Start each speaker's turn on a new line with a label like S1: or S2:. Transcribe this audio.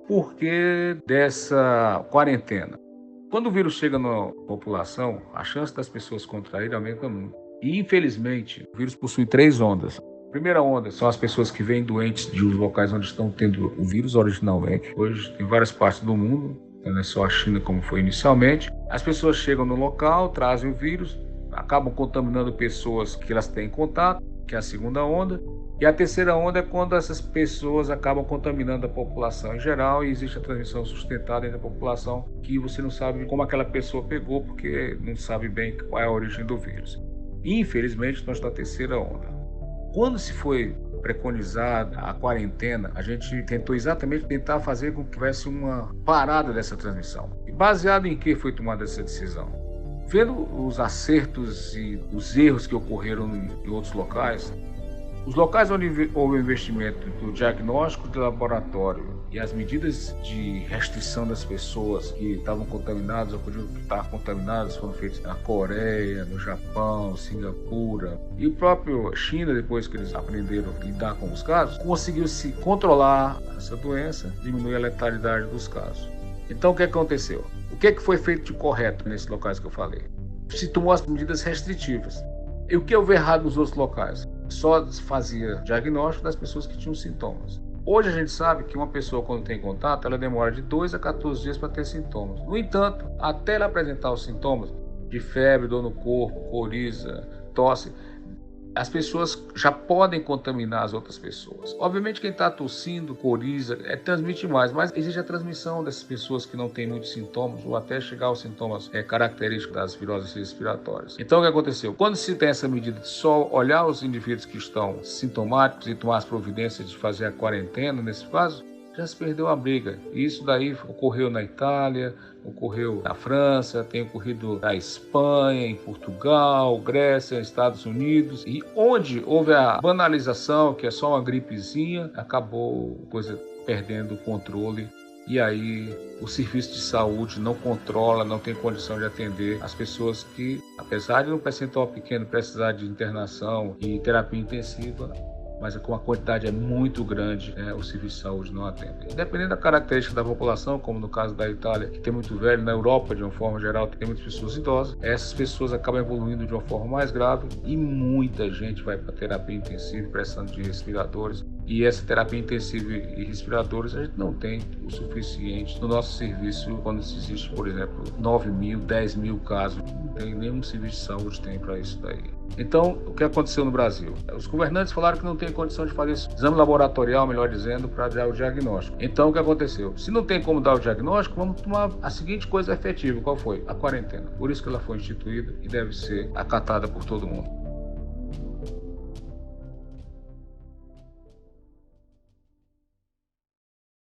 S1: porquê dessa quarentena? Quando o vírus chega na população, a chance das pessoas contraírem aumenta muito. E, infelizmente, o vírus possui 3 ondas. A primeira onda são as pessoas que vêm doentes de locais onde estão tendo o vírus originalmente. Hoje, em várias partes do mundo, não é só a China como foi inicialmente. As pessoas chegam no local, trazem o vírus, acabam contaminando pessoas que elas têm contato, que é a segunda onda. E a terceira onda é quando essas pessoas acabam contaminando a população em geral e existe a transmissão sustentada entre a população que você não sabe como aquela pessoa pegou porque não sabe bem qual é a origem do vírus. Infelizmente, nós estamos na terceira onda. Quando se foi preconizada a quarentena, a gente tentou exatamente tentar fazer com que tivesse uma parada dessa transmissão. E baseado em que foi tomada essa decisão? Vendo os acertos e os erros que ocorreram em outros locais, os locais onde houve o investimento do diagnóstico de laboratório e as medidas de restrição das pessoas que estavam contaminadas ou podiam estar contaminadas foram feitas na Coreia, no Japão, Singapura e o próprio China, depois que eles aprenderam a lidar com os casos, conseguiu se controlar essa doença, diminuir a letalidade dos casos. Então o que aconteceu? O que foi feito de correto nesses locais que eu falei? Se tomou as medidas restritivas. E o que houve errado nos outros locais? Só fazia diagnóstico das pessoas que tinham sintomas. Hoje a gente sabe que uma pessoa, quando tem contato, ela demora de 2 a 14 dias para ter sintomas. No entanto, até ela apresentar os sintomas de febre, dor no corpo, coriza, tosse, as pessoas já podem contaminar as outras pessoas. Obviamente quem está tossindo, coriza, transmite mais, mas existe a transmissão dessas pessoas que não têm muitos sintomas ou até chegar aos sintomas característicos das viroses respiratórias. Então o que aconteceu? Quando se tem essa medida de só olhar os indivíduos que estão sintomáticos e tomar as providências de fazer a quarentena, nesse caso, já se perdeu a briga. E isso daí ocorreu na Itália, ocorreu na França, tem ocorrido na Espanha, em Portugal, Grécia, Estados Unidos. E onde houve a banalização, que é só uma gripezinha, acabou a coisa perdendo o controle. E aí o serviço de saúde não controla, não tem condição de atender as pessoas que, apesar de um percentual pequeno precisar de internação e terapia intensiva, mas com a quantidade é muito grande, o serviço de saúde não atende. Dependendo da característica da população, como no caso da Itália, que tem muito velho, na Europa, de uma forma geral, tem muitas pessoas idosas, essas pessoas acabam evoluindo de uma forma mais grave e muita gente vai para terapia intensiva, precisando de respiradores. E essa terapia intensiva e respiradores a gente não tem o suficiente no nosso serviço quando existe, por exemplo, 9 mil, 10 mil casos. Não tem nenhum serviço de saúde tem para isso daí. Então, o que aconteceu no Brasil? Os governantes falaram que não tem condição de fazer esse exame laboratorial, melhor dizendo, para dar o diagnóstico. Então, o que aconteceu? Se não tem como dar o diagnóstico, vamos tomar a seguinte coisa efetiva. Qual foi? A quarentena. Por isso que ela foi instituída e deve ser acatada por todo mundo.